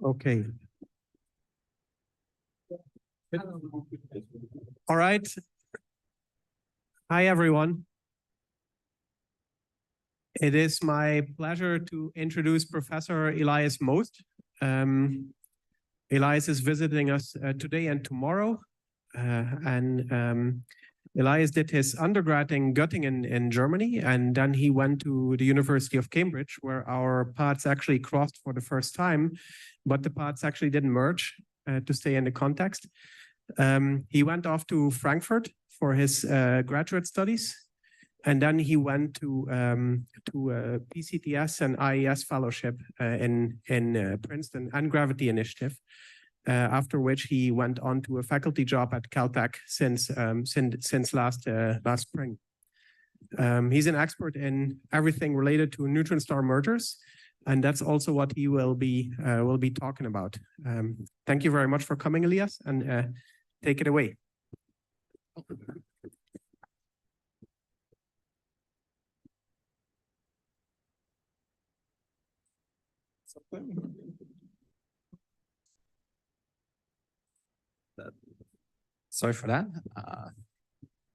Okay. All right. Hi, everyone. It is my pleasure to introduce Professor Elias Most. Elias is visiting us today and tomorrow. Elias did his undergrad in Göttingen in Germany, and then he went to the University of Cambridge, where our paths actually crossed for the first time, but the paths actually didn't merge to stay in the context. He went off to Frankfurt for his graduate studies, and then he went to PCTS and IES fellowship in Princeton and Gravity Initiative. After which he went on to a faculty job at Caltech since last spring. He's an expert in everything related to neutron star mergers, and that's also what he will be talking about. Thank you very much for coming, Elias, and take it away. Sorry for that.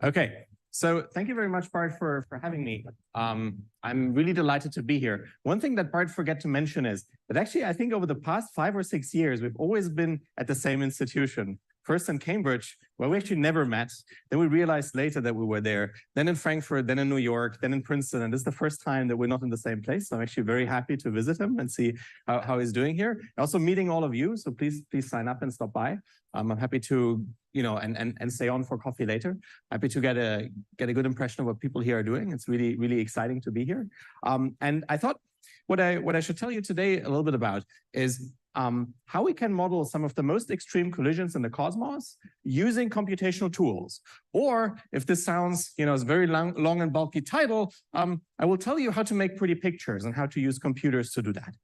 Okay, so thank you very much, Bart, for having me. I'm really delighted to be here. One thing that Bart forgot to mention is that actually, I think over the past 5 or 6 years, we've always been at the same institution. First in Cambridge, where we actually never met. Then we realized later that we were there. Then in Frankfurt, then in New York, then in Princeton. And this is the first time that we're not in the same place. So I'm actually very happy to visit him and see how he's doing here. Also meeting all of you. So please sign up and stop by. I'm happy to, and stay on for coffee later. Happy to get a good impression of what people here are doing. It's really, really exciting to be here. And I thought what I should tell you today a little bit about is how we can model some of the most extreme collisions in the cosmos using computational tools. Or if this sounds, is a very long and bulky title, I will tell you how to make pretty pictures and how to use computers to do that.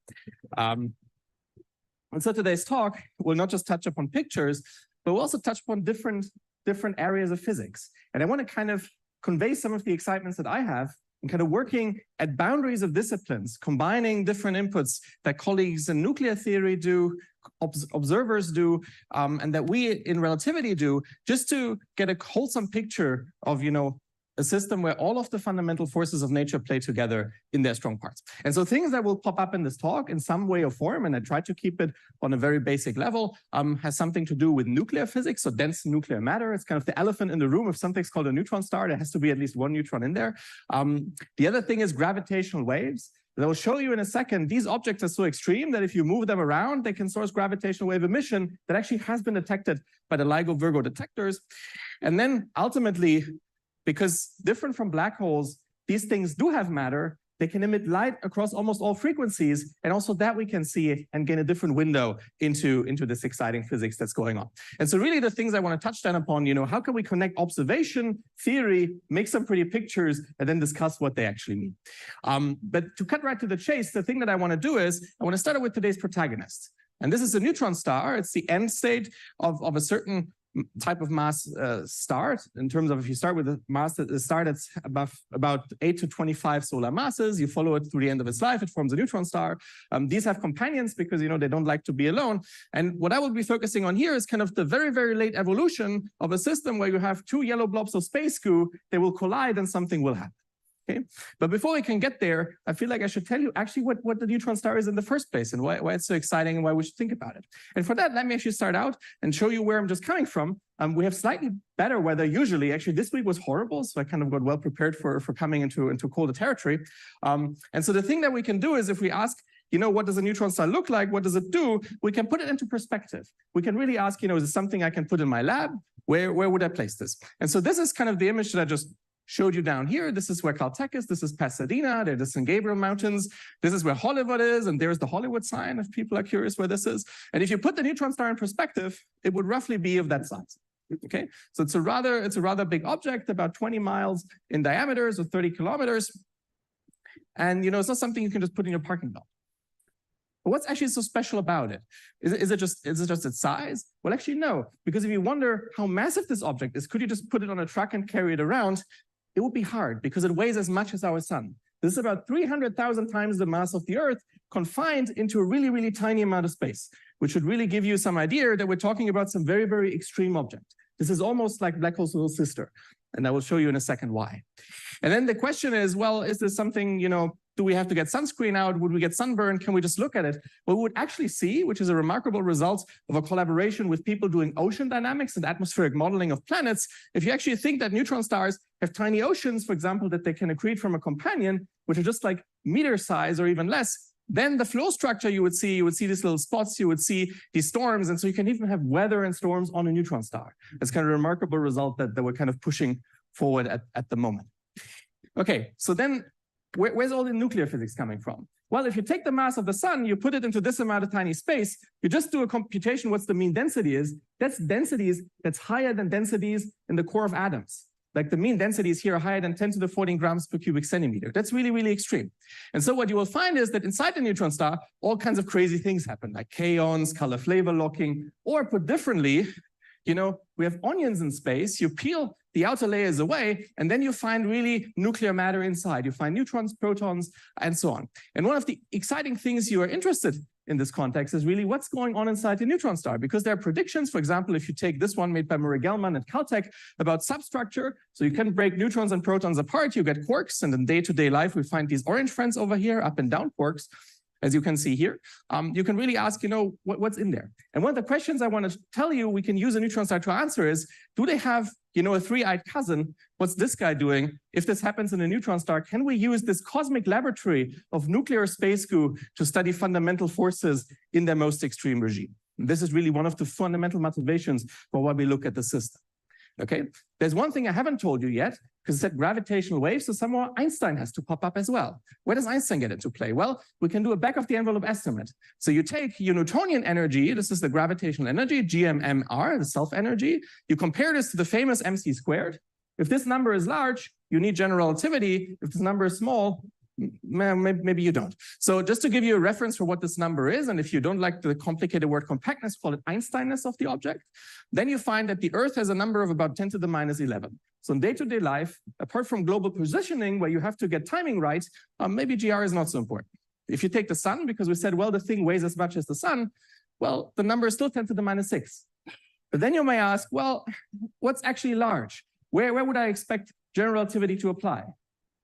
And so today's talk will not just touch upon pictures, but we'll also touch upon different areas of physics. And I want to kind of convey some of the excitements that I have and kind of working at boundaries of disciplines, combining different inputs that colleagues in nuclear theory do, observers do, and that we in relativity do, just to get a wholesome picture of, a system where all of the fundamental forces of nature play together in their strong parts. And so things that will pop up in this talk in some way or form, and I try to keep it on a very basic level, has something to do with nuclear physics, so dense nuclear matter. It's kind of the elephant in the room. If something's called a neutron star, there has to be at least one neutron in there. The other thing is gravitational waves. I will show you in a second, these objects are so extreme that if you move them around, they can source gravitational wave emission that actually has been detected by the LIGO Virgo detectors. And then ultimately, because different from black holes, these things do have matter. They can emit light across almost all frequencies, and also that we can see and gain a different window into this exciting physics that's going on. And so really the things I want to touch down upon, how can we connect observation, theory, make some pretty pictures, and then discuss what they actually mean. But to cut right to the chase, the thing that I want to do is, I want to start with today's protagonist. And this is a neutron star. It's the end state of a certain type of mass star, in terms of if you start with a mass that is star that's about 8 to 25 solar masses, you follow it through the end of its life, it forms a neutron star. These have companions because they don't like to be alone. And what I will be focusing on here is kind of the very, very late evolution of a system where you have 2 yellow blobs of space goo, they will collide and something will happen. Okay, but before we can get there, I feel like I should tell you actually what the neutron star is in the first place and why it's so exciting and why we should think about it. And for that, let me actually start out and show you where I'm just coming from. We have slightly better weather usually. Actually, this week was horrible, so I kind of got well prepared for coming into colder territory. And so the thing that we can do is if we ask, what does a neutron star look like? What does it do? We can put it into perspective. We can really ask, is it something I can put in my lab? Where would I place this? And so this is kind of the image that I just showed you down here. This is where Caltech is. This is Pasadena. They're the San Gabriel Mountains. This is where Hollywood is. And there's the Hollywood sign, if people are curious where this is. And if you put the neutron star in perspective, it would roughly be of that size. Okay, so it's a rather big object, about 20 miles in diameter, so 30 kilometers. And it's not something you can just put in your parking lot. But what's actually so special about it? Is it just its size? Well, actually, no. Because if you wonder how massive this object is, could you just put it on a truck and carry it around? It would be hard because it weighs as much as our sun. This is about 300,000 times the mass of the Earth, confined into a really, really tiny amount of space, which should really give you some idea that we're talking about some very, very extreme object. This is almost like black hole's little sister. And I will show you in a second why. And then the question is, well, is this something, do we have to get sunscreen out? Would we get sunburn? Can we just look at it? What we would actually see, which is a remarkable result of a collaboration with people doing ocean dynamics and atmospheric modeling of planets. If you actually think that neutron stars have tiny oceans, for example, that they can accrete from a companion, which are just like meter size or even less, then the flow structure you would see these little spots, you would see these storms. And so you can even have weather and storms on a neutron star. That's kind of a remarkable result that we're kind of pushing forward at the moment. Okay, so then where's all the nuclear physics coming from? Well, if you take the mass of the sun, you put it into this amount of tiny space, you just do a computation, what's the mean density is, that's densities that's higher than densities in the core of atoms. Like the mean densities here are higher than 10 to the 14 grams per cubic centimeter. That's really, really extreme. And so what you will find is that inside the neutron star, all kinds of crazy things happen, like kaons, color flavor locking, or put differently, we have onions in space. You peel the outer layers away, and then you find really nuclear matter inside. You find neutrons, protons, and so on. And one of the exciting things you are interested in this context is really what's going on inside the neutron star, because there are predictions. For example, if you take this one made by Murray Gell-Mann at Caltech about substructure, so you can break neutrons and protons apart, you get quarks, and in day-to-day life, we find these orange friends over here, up and down quarks, as you can see here. You can really ask, what's in there? And one of the questions I want to tell you we can use a neutron star to answer is, do they have, a three-eyed cousin? What's this guy doing? If this happens in a neutron star, can we use this cosmic laboratory of nuclear space goo to study fundamental forces in their most extreme regime? And this is really one of the fundamental motivations for why we look at the system. Okay, there's one thing I haven't told you yet, because it said gravitational waves, so somewhere Einstein has to pop up as well. Where does Einstein get into play? Well, we can do a back of the envelope estimate. So you take your Newtonian energy, this is the gravitational energy, GMMR, the self-energy. You compare this to the famous MC squared. If this number is large, you need general relativity. If this number is small, maybe you don't. So just to give you a reference for what this number is, and if you don't like the complicated word compactness, call it Einsteinness of the object, then you find that the Earth has a number of about 10 to the minus 11. So in day-to-day life, apart from global positioning, where you have to get timing right, maybe GR is not so important. If you take the sun, because we said, well, the thing weighs as much as the sun, well, the number is still 10 to the minus 6. But then you may ask, well, what's actually large? Where would I expect general relativity to apply?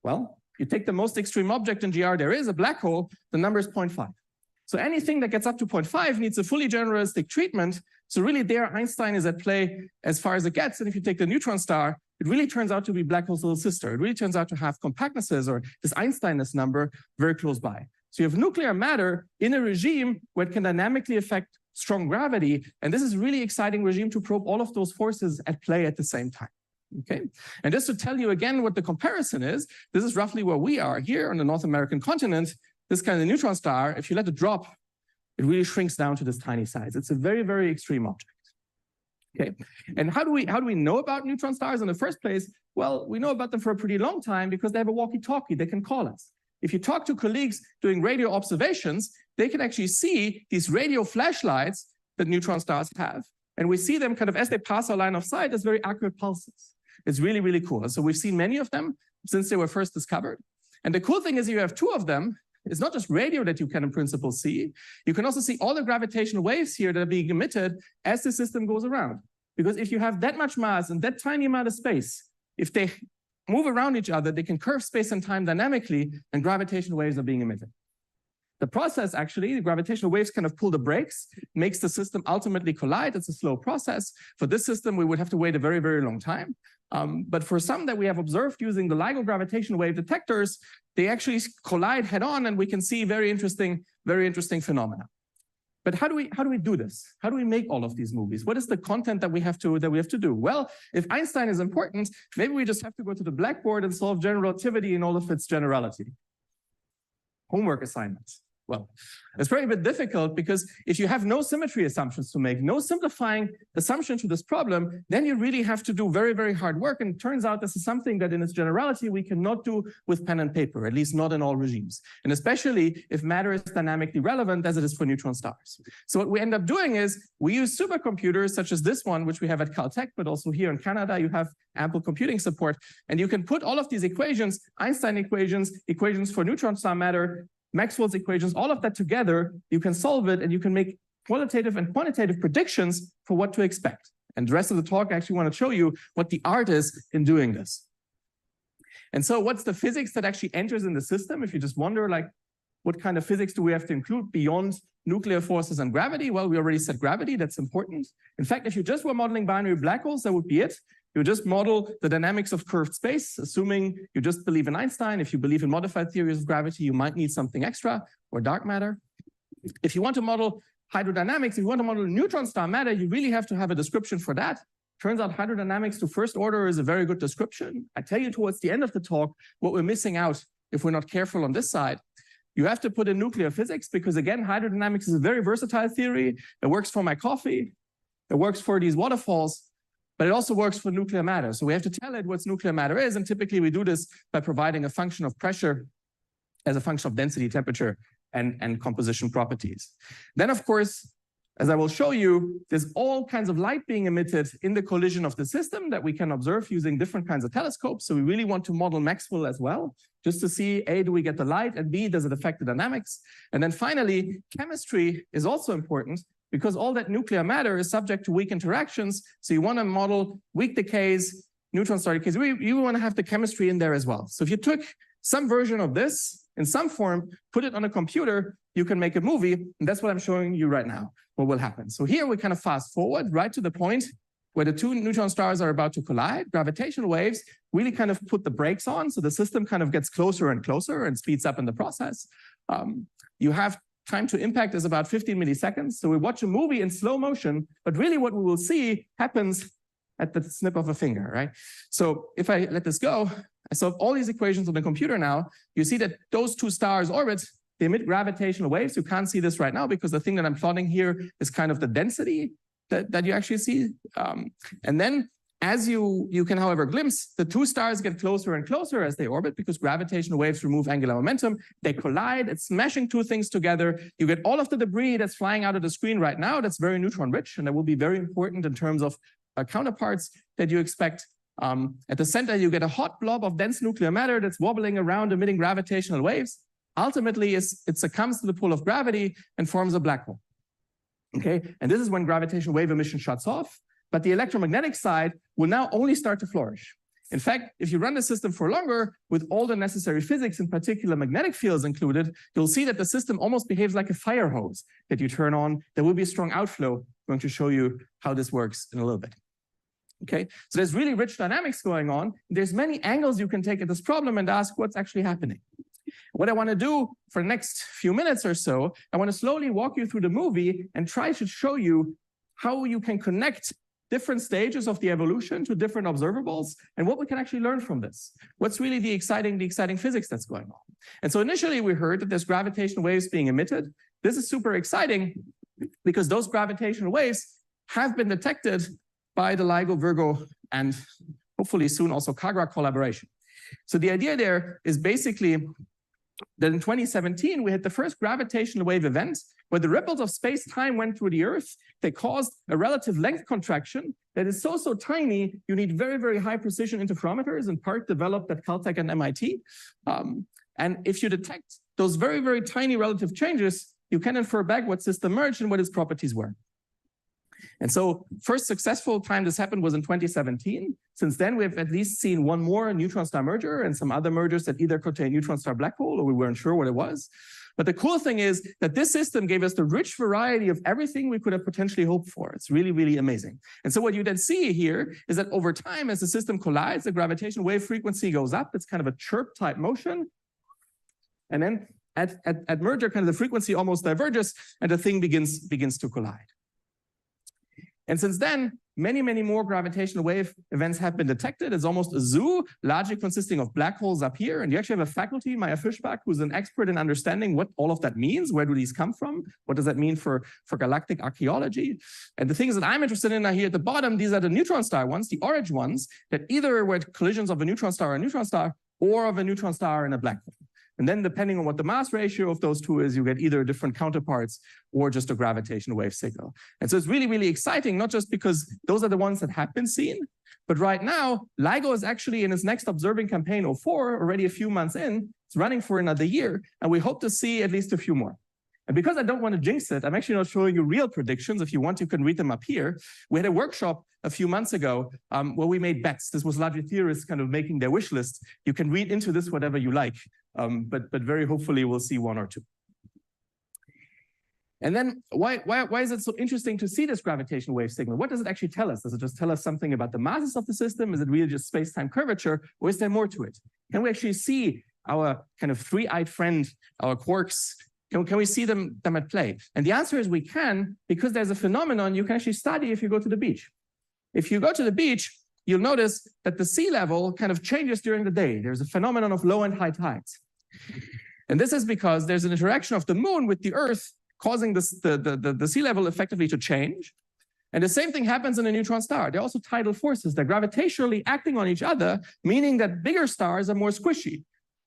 Well, you take the most extreme object in GR there is, a black hole, the number is 0.5. So anything that gets up to 0.5 needs a fully generalistic treatment. So really there, Einstein is at play as far as it gets. And if you take the neutron star, it really turns out to be black hole's little sister. It really turns out to have compactnesses or this Einsteinness number very close by. So you have nuclear matter in a regime where it can dynamically affect strong gravity. And this is a really exciting regime to probe all of those forces at play at the same time. Okay, and just to tell you again what the comparison is, this is roughly where we are here on the North American continent. This kind of neutron star, if you let it drop, it really shrinks down to this tiny size. It's a very, very extreme object. Okay, and how do we know about neutron stars in the first place? Well, we know about them for a pretty long time because they have a walkie-talkie. They can call us. If you talk to colleagues doing radio observations, they can actually see these radio flashlights that neutron stars have. And we see them kind of as they pass our line of sight as very accurate pulses. It's really, really cool. And so we've seen many of them since they were first discovered. And the cool thing is you have two of them. It's not just radio that you can in principle see. You can also see all the gravitational waves here that are being emitted as the system goes around. Because if you have that much mass and that tiny amount of space, if they move around each other, they can curve space and time dynamically, and gravitational waves are being emitted. The process, actually, the gravitational waves kind of pull the brakes, makes the system ultimately collide. It's a slow process. For this system, we would have to wait a very, very long time. But for some that we have observed using the LIGO gravitational wave detectors, they actually collide head on, and we can see very interesting phenomena. But how do we do this? How do we make all of these movies? What is the content that we have to do? Well, if Einstein is important, maybe we just have to go to the blackboard and solve general relativity in all of its generality. Homework assignments. Well, it's very bit difficult because if you have no symmetry assumptions to make, no simplifying assumption to this problem, then you really have to do very, very hard work. And it turns out this is something that in its generality we cannot do with pen and paper, at least not in all regimes. And especially if matter is dynamically relevant as it is for neutron stars. So what we end up doing is we use supercomputers such as this one, which we have at Caltech, but also here in Canada, you have ample computing support. And you can put all of these equations, Einstein equations, equations for neutron star matter, Maxwell's equations, all of that together, you can solve it and you can make qualitative and quantitative predictions for what to expect. And the rest of the talk, I actually want to show you what the art is in doing this. And so what's the physics that actually enters in the system? If you just wonder, like, what kind of physics do we have to include beyond nuclear forces and gravity? Well, we already said gravity, that's important. In fact, if you just were modeling binary black holes, that would be it. You just model the dynamics of curved space, assuming you just believe in Einstein. If you believe in modified theories of gravity, you might need something extra, or dark matter. If you want to model hydrodynamics, if you want to model neutron star matter, you really have to have a description for that. Turns out hydrodynamics to first order is a very good description. I tell you towards the end of the talk what we're missing out if we're not careful on this side. You have to put in nuclear physics because, again, hydrodynamics is a very versatile theory. It works for my coffee. It works for these waterfalls. But it also works for nuclear matter. So we have to tell it what nuclear matter is. And typically we do this by providing a function of pressure as a function of density, temperature, and composition properties. Then, of course, as I will show you, there's all kinds of light being emitted in the collision of the system that we can observe using different kinds of telescopes. So we really want to model Maxwell as well, just to see, A, do we get the light, and B, does it affect the dynamics? And then finally, chemistry is also important because all that nuclear matter is subject to weak interactions. So you want to model weak decays, neutron star decays. You want to have the chemistry in there as well. So if you took some version of this in some form, put it on a computer, you can make a movie. And that's what I'm showing you right now, what will happen. So here we kind of fast forward right to the point where the two neutron stars are about to collide. Gravitational waves really kind of put the brakes on. So the system kind of gets closer and closer and speeds up in the process. You have time to impact is about 15 milliseconds. So we watch a movie in slow motion, but really what we will see happens at the snip of a finger, right? So if I let this go, I solve all these equations on the computer now. You see that those two stars orbit, they emit gravitational waves. You can't see this right now because the thing that I'm plotting here is kind of the density that you actually see. And then as you can, however, glimpse, the two stars get closer and closer as they orbit because gravitational waves remove angular momentum. They collide, it's smashing two things together. You get all of the debris that's flying out of the screen right now that's very neutron rich, and that will be very important in terms of counterparts that you expect. At the center, you get a hot blob of dense nuclear matter that's wobbling around, emitting gravitational waves. Ultimately, it succumbs to the pull of gravity and forms a black hole. Okay, and this is when gravitational wave emission shuts off. But the electromagnetic side will now only start to flourish. In fact, if you run the system for longer with all the necessary physics, in particular magnetic fields included, you'll see that the system almost behaves like a fire hose that you turn on. There will be a strong outflow. I'm going to show you how this works in a little bit. Okay, so there's really rich dynamics going on. There's many angles you can take at this problem and ask what's actually happening. What I want to do for the next few minutes or so, I want to slowly walk you through the movie and try to show you how you can connect different stages of the evolution to different observables and what we can actually learn from this. What's really the exciting physics that's going on. And so initially we heard that there's gravitational waves being emitted. This is super exciting because those gravitational waves have been detected by the LIGO, Virgo, and hopefully soon also CAGRA collaboration. So the idea there is basically that in 2017, we had the first gravitational wave event where the ripples of space-time went through the Earth. They caused a relative length contraction that is so tiny, you need very, very high precision interferometers, in part developed at Caltech and MIT. And if you detect those very, very tiny relative changes, you can infer back what system merged and what its properties were. And so first successful time this happened was in 2017. Since then, we've at least seen one more neutron star merger and some other mergers that either contain neutron star black hole or we weren't sure what it was. But the cool thing is that this system gave us the rich variety of everything we could have potentially hoped for. It's really, really amazing. And so what you then see here is that over time, as the system collides, the gravitational wave frequency goes up. It's kind of a chirp type motion. And then at merger, kind of the frequency almost diverges and the thing begins to collide. And since then, many, many more gravitational wave events have been detected. It's almost a zoo, largely consisting of black holes up here. And you actually have a faculty, Maya Fischbach, who's an expert in understanding what all of that means. Where do these come from? What does that mean for galactic archaeology? And the things that I'm interested in are here at the bottom. These are the neutron star ones, the orange ones, that either were collisions of a neutron star or of a neutron star and a black hole. And then depending on what the mass ratio of those two is, you get either different counterparts or just a gravitational wave signal. And so it's really, really exciting, not just because those are the ones that have been seen, but right now, LIGO is actually in its next observing campaign 04, already a few months in, It's running for another year, and we hope to see at least a few more. And because I don't want to jinx it, I'm actually not showing you real predictions. If you want, you can read them up here. We had a workshop a few months ago where we made bets. This was largely theorists kind of making their wish list. You can read into this whatever you like, but very hopefully we'll see one or two. And then why is it so interesting to see this gravitational wave signal? What does it actually tell us? Does it just tell us something about the masses of the system? Is it really just space-time curvature, or is there more to it? Can we actually see our kind of three-eyed friend, our quarks? Can we see them at play? And the answer is we can, because there's a phenomenon you can actually study if you go to the beach. If you go to the beach, you'll notice that the sea level kind of changes during the day. There's a phenomenon of low and high tides. And this is because there's an interaction of the moon with the Earth causing the sea level effectively to change. And the same thing happens in a neutron star. They're also tidal forces. They're gravitationally acting on each other, meaning that bigger stars are more squishy.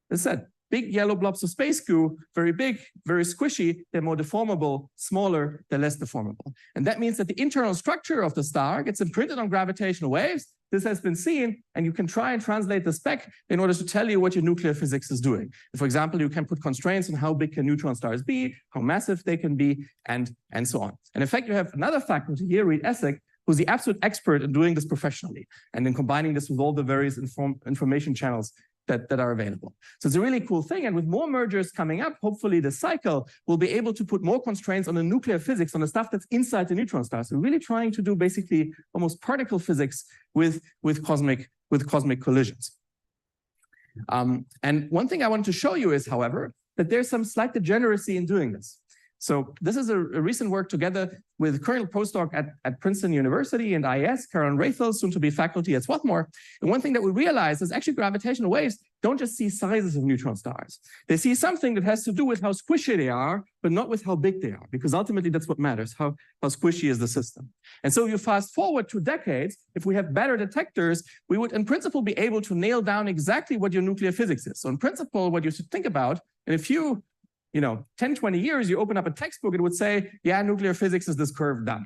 As I said, big yellow blobs of space goo, very big, very squishy, they're more deformable, smaller, they're less deformable. And that means that the internal structure of the star gets imprinted on gravitational waves. This has been seen, and you can try and translate the spec in order to tell you what your nuclear physics is doing. For example, you can put constraints on how big can neutron stars be, how massive they can be, and so on. And in fact, you have another faculty here, Reed Essek, who's the absolute expert in doing this professionally, and in combining this with all the various information channels that are available. So it's a really cool thing. And with more mergers coming up, hopefully this cycle will be able to put more constraints on the nuclear physics, on the stuff that's inside the neutron stars. So we're really trying to do basically almost particle physics with cosmic collisions. And one thing I wanted to show you is, however, that there's some slight degeneracy in doing this. So this is a recent work together with current postdoc at Princeton University and IES, Karen Rathel, soon to be faculty at Swarthmore. And one thing that we realized is actually gravitational waves don't just see sizes of neutron stars. They see something that has to do with how squishy they are, but not with how big they are, because ultimately that's what matters, how squishy is the system. And so you fast forward 2 decades, if we have better detectors, we would in principle be able to nail down exactly what your nuclear physics is. So in principle, what you should think about, in a few 10, 20 years, you open up a textbook, it would say, yeah, nuclear physics is this curve done.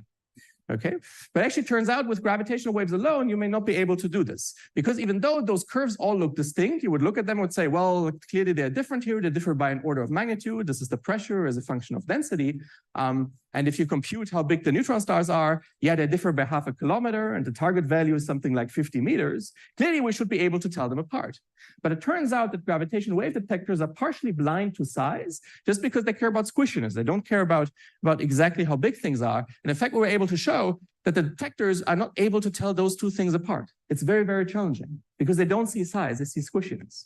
Okay, but actually turns out with gravitational waves alone, you may not be able to do this, because even though those curves all look distinct, you would look at them and would say, well, clearly they're different here. They differ by an order of magnitude. This is the pressure as a function of density. And if you compute how big the neutron stars are, yeah, they differ by half a kilometer, and the target value is something like 50 meters. Clearly, we should be able to tell them apart. But it turns out that gravitational wave detectors are partially blind to size just because they care about squishiness. They don't care about exactly how big things are. And in fact, we were able to show that the detectors are not able to tell those two things apart. It's very, very challenging because they don't see size, they see squishiness.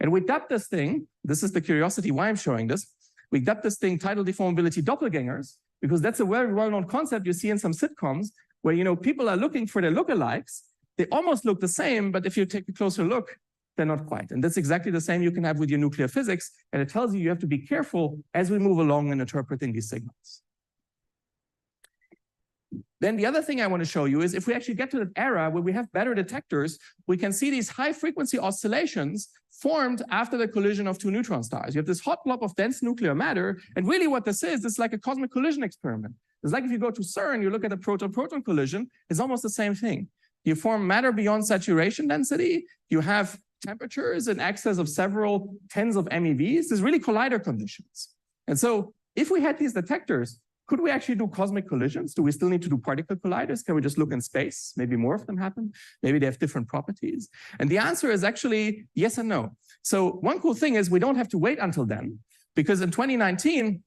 And we dubbed this thing, this is the curiosity why I'm showing this, we dubbed this thing tidal deformability doppelgangers, because that's a very well-known concept you see in some sitcoms where people are looking for their lookalikes. They almost look the same, but if you take a closer look, they're not quite. And that's exactly the same you can have with your nuclear physics. And it tells you have to be careful as we move along in interpreting these signals. Then the other thing I want to show you is if we actually get to that era where we have better detectors, we can see these high frequency oscillations formed after the collision of 2 neutron stars. You have this hot blob of dense nuclear matter. And really what this is like a cosmic collision experiment. It's like if you go to CERN, you look at a proton-proton collision, it's almost the same thing. You form matter beyond saturation density. You have temperatures in excess of several tens of MeVs. There's really collider conditions. And so if we had these detectors, could we actually do cosmic collisions? Do we still need to do particle colliders? Can we just look in space? Maybe more of them happen. Maybe they have different properties. And the answer is actually yes and no. So one cool thing is we don't have to wait until then, because in 2019,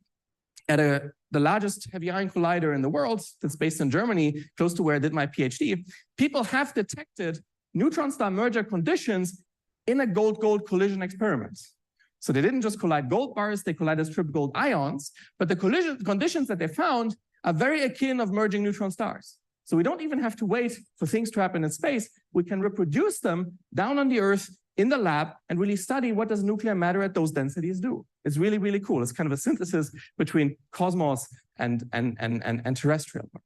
at the largest heavy ion collider in the world that's based in Germany, close to where I did my PhD, people have detected neutron star merger conditions in a gold-gold collision experiment. So they didn't just collide gold bars, they collided strip gold ions, but the collision conditions that they found are very akin of merging neutron stars. So we don't even have to wait for things to happen in space. We can reproduce them down on the Earth in the lab and really study what does nuclear matter at those densities do. It's really, really cool. It's kind of a synthesis between cosmos and terrestrial work.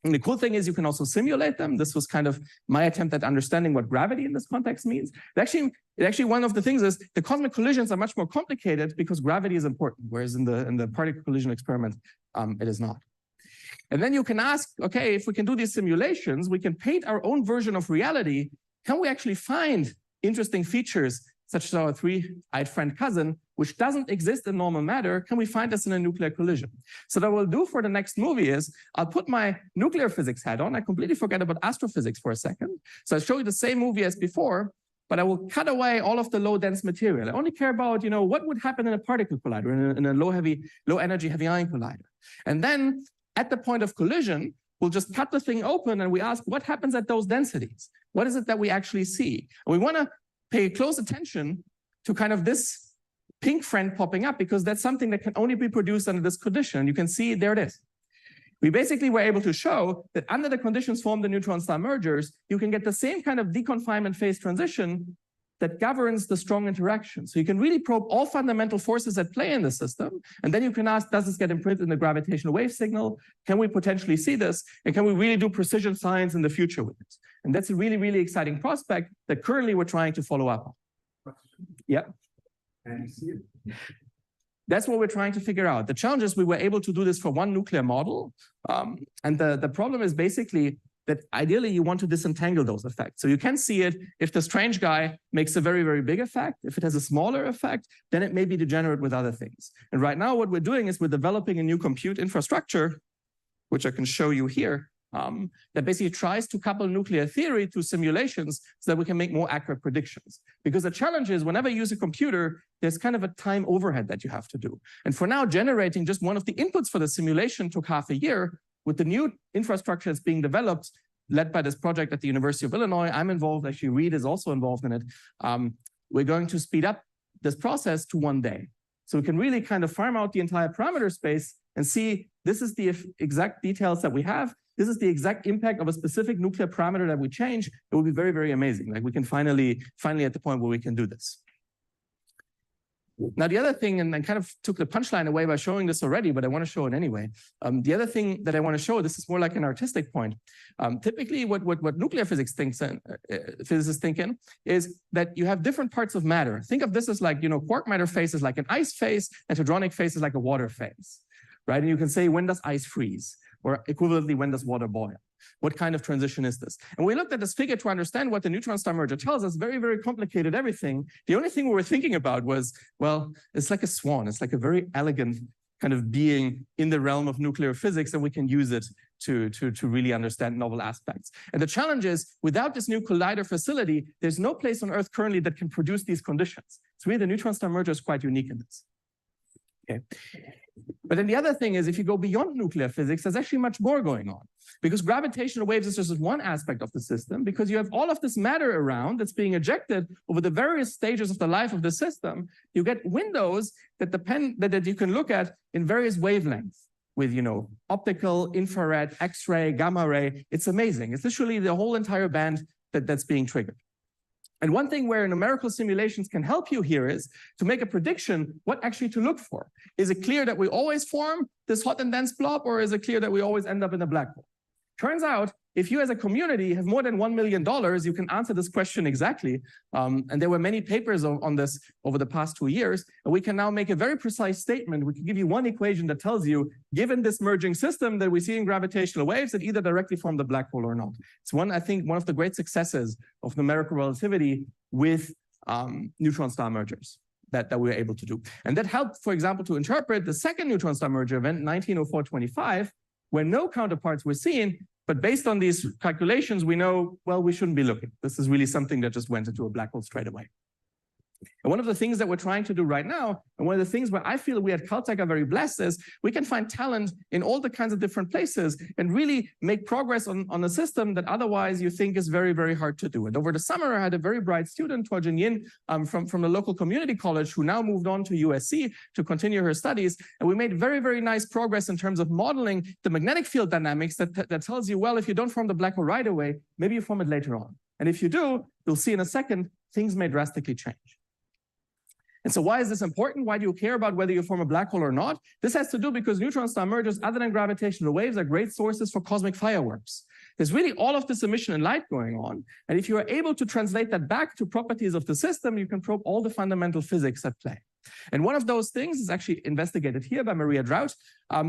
And the cool thing is you can also simulate them. This was kind of my attempt at understanding what gravity in this context means. Actually, one of the things is the cosmic collisions are much more complicated because gravity is important, whereas in the particle collision experiment, it is not. And then you can ask, okay, if we can do these simulations, we can paint our own version of reality. Can we actually find interesting features such as our three-eyed friend cousin, which doesn't exist in normal matter, can we find this in a nuclear collision? So what we'll do for the next movie is I'll put my nuclear physics hat on. I completely forget about astrophysics for a second. So I'll show you the same movie as before, but I will cut away all of the low dense material. I only care about, what would happen in a particle collider, in a low energy heavy ion collider. And then at the point of collision, we'll just cut the thing open and we ask what happens at those densities? What is it that we actually see? And we want to pay close attention to kind of this pink friend popping up, because that's something that can only be produced under this condition. You can see there it is. We basically were able to show that under the conditions formed in neutron-star mergers, you can get the same kind of deconfinement phase transition that governs the strong interaction. So you can really probe all fundamental forces at play in the system. And then you can ask, does this get imprinted in the gravitational wave signal? Can we potentially see this? And can we really do precision science in the future with it? And that's a really, really exciting prospect that currently we're trying to follow up on. Yeah. Can you see it? That's what we're trying to figure out. The challenge is we were able to do this for one nuclear model. And the problem is basically that ideally you want to disentangle those effects. So you can see it if the strange guy makes a very, very big effect. If it has a smaller effect, then it may be degenerate with other things. And right now what we're doing is we're developing a new compute infrastructure, which I can show you here, that basically tries to couple nuclear theory to simulations so that we can make more accurate predictions. Because the challenge is whenever you use a computer, there's kind of a time overhead that you have to do. And for now, generating just one of the inputs for the simulation took half a year. With the new infrastructure that's being developed, led by this project at the University of Illinois, I'm involved, actually Reed is also involved in it. We're going to speed up this process to 1 day. So we can really kind of farm out the entire parameter space and see this is the exact details that we have. This is the exact impact of a specific nuclear parameter that we change. It will be very, very amazing. Like we can finally at the point where we can do this. Now, the other thing, and I kind of took the punchline away by showing this already, but I want to show it anyway. The other thing that I want to show, this is more like an artistic point. Typically, what nuclear physics physicists think in is that you have different parts of matter. Think of this as like, quark matter phase is like an ice phase, and hadronic phase is like a water phase, right? And you can say, when does ice freeze? Or equivalently, when does water boil? What kind of transition is this? And we looked at this figure to understand what the neutron-star merger tells us. Very, very complicated everything. The only thing we were thinking about was, well, it's like a swan. It's like a very elegant kind of being in the realm of nuclear physics, and we can use it to really understand novel aspects. And the challenge is, without this new collider facility, there's no place on Earth currently that can produce these conditions. So really, the neutron-star merger is quite unique in this. Okay. But then the other thing is, if you go beyond nuclear physics, there's actually much more going on. Because gravitational waves is just one aspect of the system, because you have all of this matter around that's being ejected over the various stages of the life of the system. You get windows that that you can look at in various wavelengths with, optical, infrared, X-ray, gamma ray. It's amazing. It's literally the whole entire band that's being triggered. And one thing where numerical simulations can help you here is to make a prediction what actually to look for. Is it clear that we always form this hot and dense blob, or is it clear that we always end up in a black hole? Turns out, if you as a community have more than $1 million, you can answer this question exactly. And there were many papers on this over the past 2 years. And we can now make a very precise statement. We can give you one equation that tells you, given this merging system that we see in gravitational waves, that either directly form the black hole or not. It's I think, one of the great successes of numerical relativity with neutron-star mergers that we were able to do. And that helped, for example, to interpret the second neutron-star merger event, 1904-25, where no counterparts were seen, but based on these calculations, we know, well, we shouldn't be looking. This is really something that just went into a black hole straight away. And one of the things that we're trying to do right now, and one of the things where I feel we at Caltech are very blessed, is we can find talent in all the kinds of different places and really make progress on a system that otherwise you think is very, very hard to do. And over the summer, I had a very bright student, Tuojin Yin, from the local community college, who now moved on to USC to continue her studies. And we made very, very nice progress in terms of modeling the magnetic field dynamics that tells you, well, if you don't form the black hole right away, maybe you form it later on. And if you do, you'll see in a second, things may drastically change. And so why is this important? Why do you care about whether you form a black hole or not? This has to do because neutron-star mergers, other than gravitational waves, are great sources for cosmic fireworks. There's really all of this emission and light going on. And if you are able to translate that back to properties of the system, you can probe all the fundamental physics at play. And one of those things is actually investigated here by Maria Draut,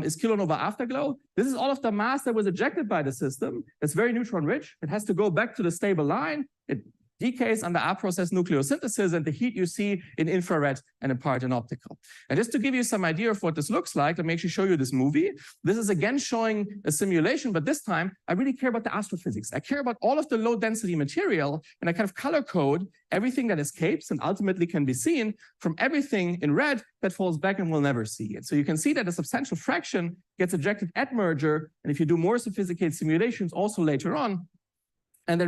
is kilonova afterglow. This is all of the mass that was ejected by the system. It's very neutron rich. It has to go back to the stable line. It decays under our process nucleosynthesis, and the heat you see in infrared and in part in optical. And just to give you some idea of what this looks like, let me actually show you this movie. This is again showing a simulation, but this time I really care about the astrophysics. I care about all of the low density material, and I kind of color code everything that escapes and ultimately can be seen from everything in red that falls back and we'll never see it. So you can see that a substantial fraction gets ejected at merger, and if you do more sophisticated simulations also later on, and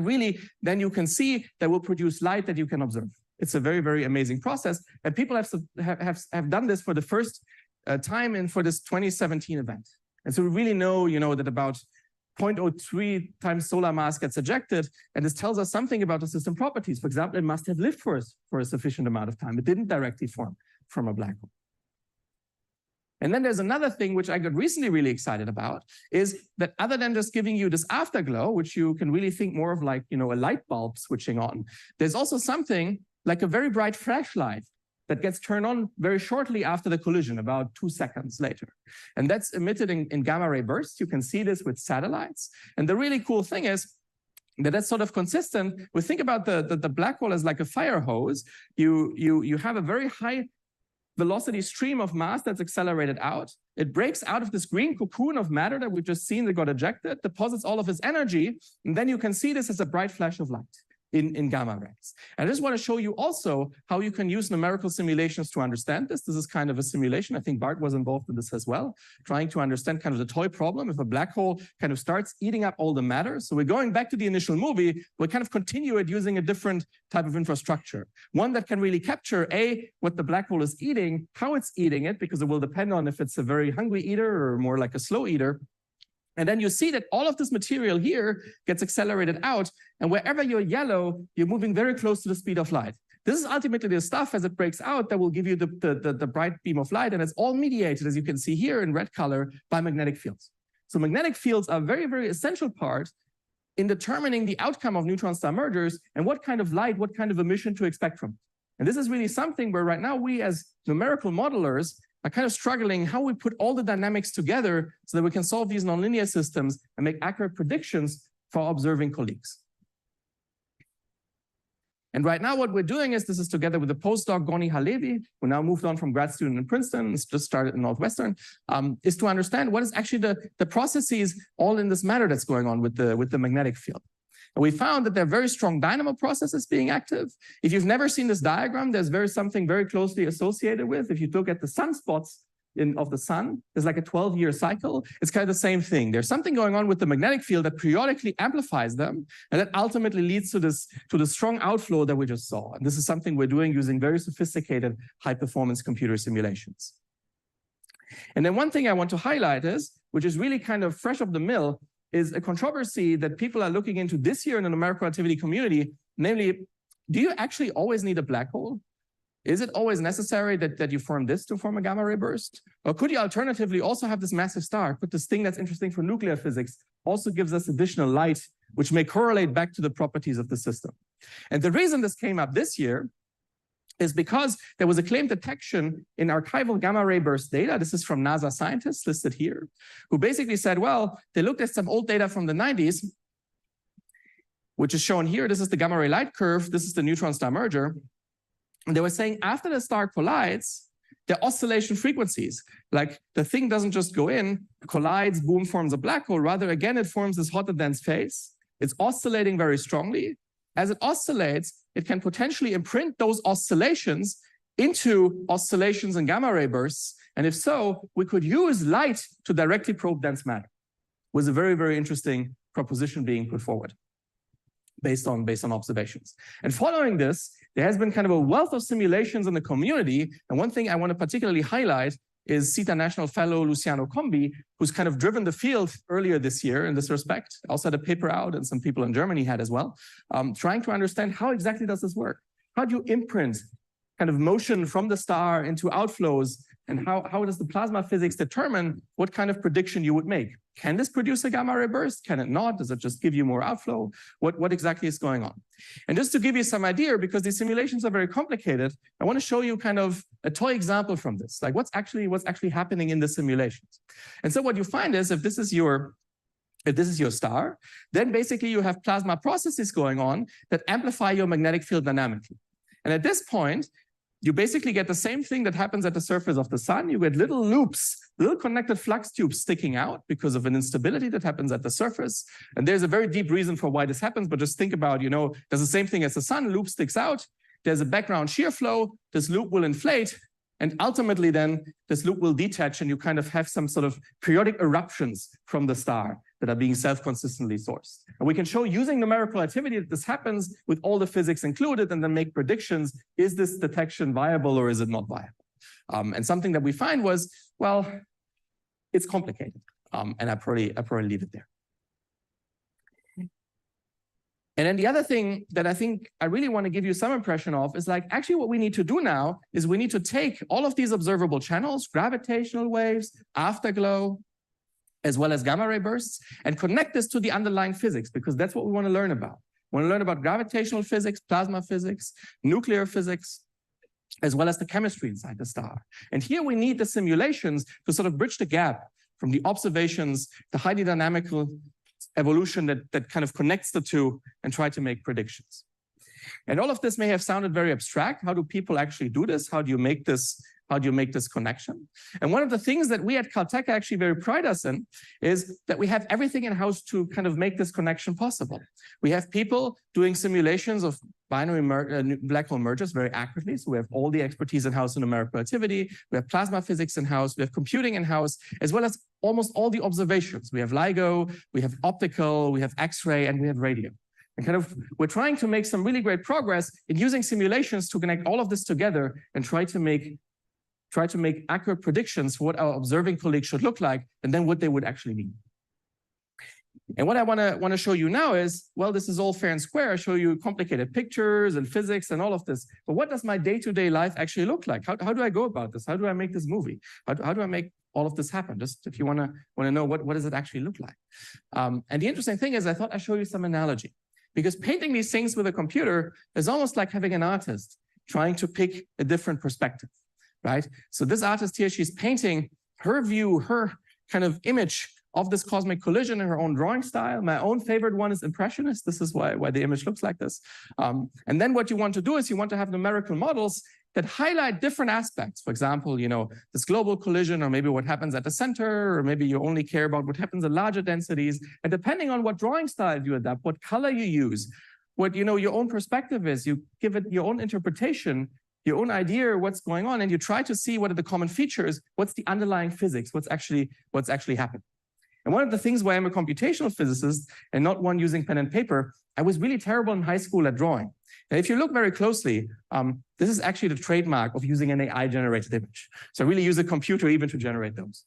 then you can see that will produce light that you can observe. It's a very, very amazing process. And people have done this for the first time for this 2017 event. And so we really know, that about 0.03 times solar mass gets ejected. And this tells us something about the system properties. For example, it must have lived for a sufficient amount of time. It didn't directly form from a black hole. And then there's another thing which I got recently really excited about, is that other than just giving you this afterglow, which you can really think more of like, a light bulb switching on, there's also something like a very bright flashlight that gets turned on very shortly after the collision, about 2 seconds later. And that's emitted in gamma ray bursts. You can see this with satellites. And the really cool thing is that that's sort of consistent. We think about the black hole as like a fire hose. You have a very high velocity stream of mass that's accelerated out. It breaks out of this green cocoon of matter that we've just seen that got ejected, deposits all of its energy, and then you can see this as a bright flash of light in gamma rays. And I just want to show you also how you can use numerical simulations to understand this. This is kind of a simulation. I think Bart was involved in this as well, trying to understand kind of the toy problem. If a black hole kind of starts eating up all the matter, so we're going back to the initial movie, we kind of continue it using a different type of infrastructure. One that can really capture, what the black hole is eating, how it's eating it, because it will depend on if it's a very hungry eater or more like a slow eater. And then you see that all of this material here gets accelerated out, and wherever you're yellow, you're moving very close to the speed of light. This is ultimately the stuff as it breaks out that will give you the bright beam of light, and it's all mediated, as you can see here in red color, by magnetic fields. So magnetic fields are a very, very essential part in determining the outcome of neutron-star mergers and what kind of light, what kind of emission to expect from it. And this is really something where right now we as numerical modelers are kind of struggling how we put all the dynamics together so that we can solve these nonlinear systems and make accurate predictions for observing colleagues. And right now what we're doing is, this is together with the postdoc Goni Halevi, who now moved on from grad student in Princeton, just started in Northwestern, is to understand what is actually the processes all in this matter that's going on with the magnetic field. And we found that there are very strong dynamo processes being active. If you've never seen this diagram, there's something very closely associated with. If you look at the sunspots of the sun, there's like a 12-year cycle. It's kind of the same thing. There's something going on with the magnetic field that periodically amplifies them, and that ultimately leads to the strong outflow that we just saw. And this is something we're doing using very sophisticated high-performance computer simulations. And then one thing I want to highlight is, which is really kind of fresh off the mill, is a controversy that people are looking into this year in the numerical relativity community, namely, do you actually always need a black hole? Is it always necessary that you form this to form a gamma ray burst? Or could you alternatively also have this massive star, put this thing that's interesting for nuclear physics, also gives us additional light, which may correlate back to the properties of the system? And the reason this came up this year is because there was a claimed detection in archival gamma ray burst data. This is from NASA scientists listed here, who basically said, well, they looked at some old data from the 90s, which is shown here. This is the gamma ray light curve. This is the neutron star merger. And they were saying after the star collides, the oscillation frequencies, like the thing doesn't just go in, collides, boom, forms a black hole. Rather, again, it forms this hot and dense phase. It's oscillating very strongly. As it oscillates, it can potentially imprint those oscillations into oscillations in gamma ray bursts. And if so, we could use light to directly probe dense matter. It was a very, very interesting proposition being put forward based on observations. And following this, there has been kind of a wealth of simulations in the community. And one thing I want to particularly highlight is CETA National Fellow Luciano Combi, who's kind of driven the field earlier this year in this respect. Also had a paper out, and some people in Germany had as well, trying to understand how exactly does this work? How do you imprint kind of motion from the star into outflows, and how does the plasma physics determine what kind of prediction you would make? Can this produce a gamma ray burst? Can it not? Does it just give you more outflow? What exactly is going on? And just to give you some idea, because these simulations are very complicated, I want to show you kind of a toy example from this, like what's actually happening in the simulations. And so what you find is, if this is your if this is your star, then basically you have plasma processes going on that amplify your magnetic field dynamically. And at this point, you basically get the same thing that happens at the surface of the sun. You get little loops, little connected flux tubes sticking out because of an instability that happens at the surface. And there's a very deep reason for why this happens, but just think about, there's the same thing as the sun, loop sticks out. There's a background shear flow, this loop will inflate, and ultimately then this loop will detach and you kind of have some sort of periodic eruptions from the star that are being self-consistently sourced. And we can show using numerical relativity that this happens with all the physics included and then make predictions. Is this detection viable or is it not viable? And something that we find was, well, it's complicated. And I probably leave it there. And then the other thing that I think I really want to give you some impression of is like, actually what we need to do now is we need to take all of these observable channels, gravitational waves, afterglow, as well as gamma ray bursts, and connect this to the underlying physics, because that's what we want to learn about. We want to learn about gravitational physics, plasma physics, nuclear physics, as well as the chemistry inside the star. And here we need the simulations to sort of bridge the gap from the observations, the highly dynamical evolution that kind of connects the two and try to make predictions. And all of this may have sounded very abstract. How do people actually do this? How do you make this? How do you make this connection? And one of the things that we at Caltech actually very pride us in is that we have everything in-house to kind of make this connection possible. We have people doing simulations of binary black hole mergers very accurately. So we have all the expertise in-house in numerical relativity. We have plasma physics in-house. We have computing in-house, as well as almost all the observations. We have LIGO, we have optical, we have X-ray, and we have radio. And kind of, we're trying to make some really great progress in using simulations to connect all of this together and try to make accurate predictions for what our observing colleagues should look like, and then what they would actually need. And what I want to show you now is, well, this is all fair and square. I show you complicated pictures and physics and all of this. But what does my day-to-day life actually look like? How do I go about this? How do I make this movie? How do I make all of this happen? Just if you want to know what does it actually look like? And the interesting thing is, I thought I'd show you some analogy, because painting these things with a computer is almost like having an artist trying to pick a different perspective. Right? So this artist here, she's painting her view, her kind of image of this cosmic collision in her own drawing style. My own favorite one is Impressionist. This is why the image looks like this. And then what you want to do is you want to have numerical models that highlight different aspects. For example, this global collision, or maybe what happens at the center, or maybe you only care about what happens at larger densities. And depending on what drawing style you adapt, what color you use, what your own perspective is, you give it your own interpretation, your own idea of what's going on, and you try to see what are the common features, what's the underlying physics, what's actually happening. And one of the things why I'm a computational physicist and not one using pen and paper, I was really terrible in high school at drawing. And if you look very closely, this is actually the trademark of using an AI-generated image. So I really use a computer even to generate those.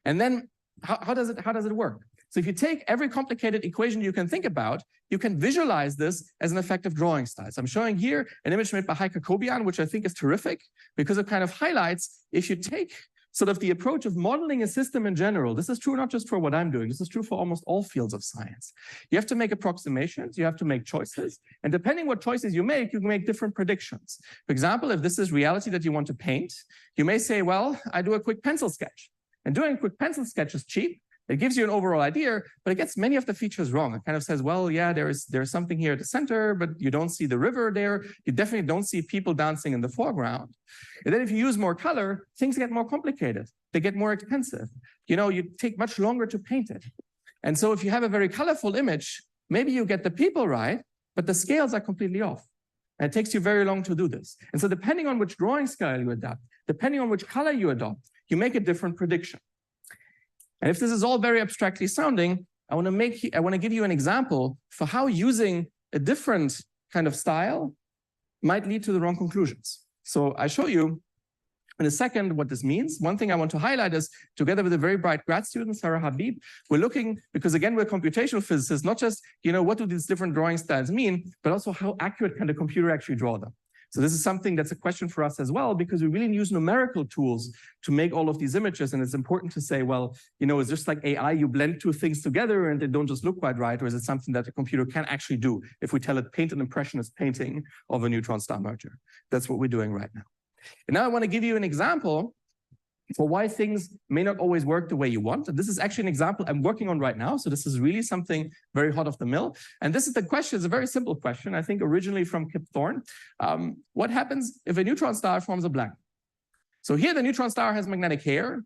And then how does it work? So if you take every complicated equation you can think about, you can visualize this as an effective drawing style. So I'm showing here an image made by Heike Kobian, which I think is terrific because it kind of highlights, if you take sort of the approach of modeling a system in general, this is true not just for what I'm doing, this is true for almost all fields of science. You have to make approximations, you have to make choices, and depending what choices you can make different predictions. For example, if this is reality that you want to paint, you may say, well, I do a quick pencil sketch. And doing a quick pencil sketch is cheap. It gives you an overall idea, but it gets many of the features wrong. It kind of says, well, yeah, there's something here at the center, but you don't see the river there. You definitely don't see people dancing in the foreground. And then if you use more color, things get more complicated. They get more expensive. You take much longer to paint it. And so if you have a very colorful image, maybe you get the people right, but the scales are completely off. And it takes you very long to do this. And so depending on which drawing style you adapt, depending on which color you adopt, you make a different prediction. And if this is all very abstractly sounding, I want to give you an example for how using a different kind of style might lead to the wrong conclusions. So I show you in a second what this means. One thing I want to highlight is, together with a very bright grad student, Sarah Habib, we're looking, because again, we're computational physicists, not just, what do these different drawing styles mean, but also how accurate can the computer actually draw them. So this is something that's a question for us as well, because we really use numerical tools to make all of these images. And it's important to say, well, is just like AI, you blend two things together and they don't just look quite right, or is it something that the computer can actually do if we tell it paint an impressionist painting of a neutron star merger? That's what we're doing right now. And now I want to give you an example for why things may not always work the way you want. And this is actually an example I'm working on right now. So this is really something very hot off the mill. And this is the question, it's a very simple question, I think originally from Kip Thorne. What happens if a neutron star forms a black hole? So here the neutron star has magnetic hair.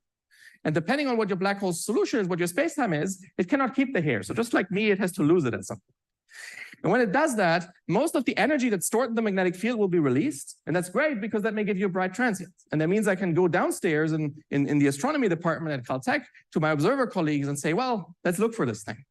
And depending on what your black hole's solution is, what your spacetime is, it cannot keep the hair. So just like me, it has to lose it at some point. And when it does that, most of the energy that's stored in the magnetic field will be released. And that's great because that may give you a bright transient. And that means I can go downstairs in the astronomy department at Caltech to my observer colleagues and say, well, let's look for this thing.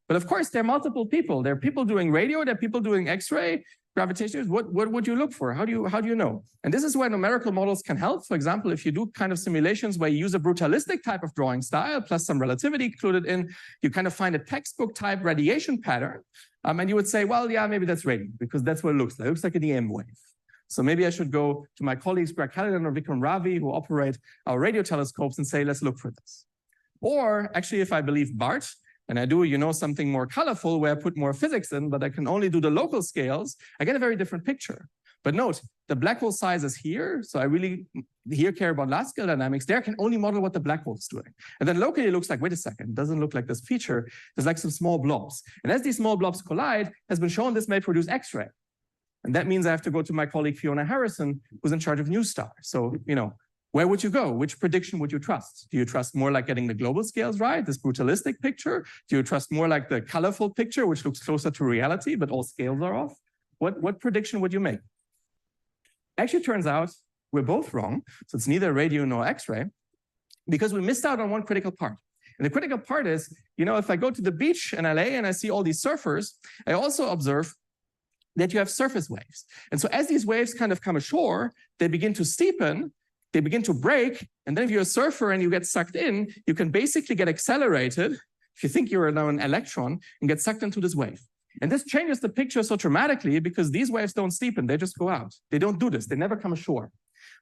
But of course, there are multiple people. There are people doing radio, there are people doing X-ray, gravitation. What would you look for? How do you know? And this is where numerical models can help. For example, if you do kind of simulations where you use a brutalistic type of drawing style plus some relativity included in, you kind of find a textbook type radiation pattern. And you would say, well, yeah, maybe that's radio because that's what it looks like. It looks like an EM wave. So maybe I should go to my colleagues, Greg Hallinan or Vikram Ravi, who operate our radio telescopes and say, let's look for this. Or actually, if I believe Bart, and I do, something more colorful where I put more physics in, but I can only do the local scales, I get a very different picture. But note, the black hole size is here. So I really here care about large scale dynamics. There I can only model what the black hole is doing. And then locally it looks like, wait a second, it doesn't look like this feature. There's like some small blobs. And as these small blobs collide, has been shown this may produce X-ray. And that means I have to go to my colleague Fiona Harrison, who's in charge of NuSTAR. So, where would you go? Which prediction would you trust? Do you trust more like getting the global scales right, this brutalistic picture? Do you trust more like the colorful picture, which looks closer to reality, but all scales are off? What prediction would you make? Actually, turns out we're both wrong. So it's neither radio nor X-ray, because we missed out on one critical part. And the critical part is, if I go to the beach in LA and I see all these surfers, I also observe that you have surface waves. And so as these waves kind of come ashore, they begin to steepen, they begin to break. And then if you're a surfer and you get sucked in, you can basically get accelerated, if you think you're now an electron, and get sucked into this wave. And this changes the picture so dramatically because these waves don't steepen, they just go out. They don't do this, they never come ashore.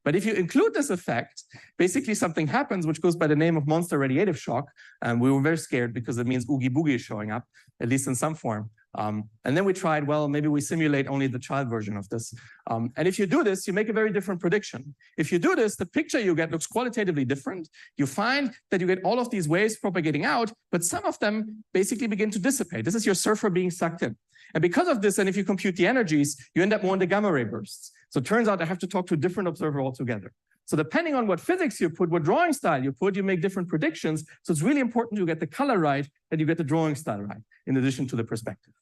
But if you include this effect, basically something happens which goes by the name of monster radiative shock. And we were very scared because it means Oogie Boogie is showing up, at least in some form. And then we tried, well, maybe we simulate only the child version of this. And if you do this, you make a very different prediction. If you do this, the picture you get looks qualitatively different. You find that you get all of these waves propagating out, but some of them basically begin to dissipate. This is your surfer being sucked in. And because of this, and if you compute the energies, you end up more in the gamma ray bursts. So it turns out I have to talk to a different observer altogether. So depending on what physics you put, what drawing style you put, you make different predictions. So it's really important you get the color right and you get the drawing style right, in addition to the perspective.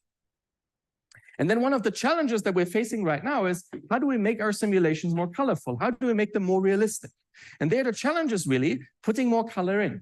And then one of the challenges that we're facing right now is, how do we make our simulations more colorful? How do we make them more realistic? And there the challenge is really putting more color in.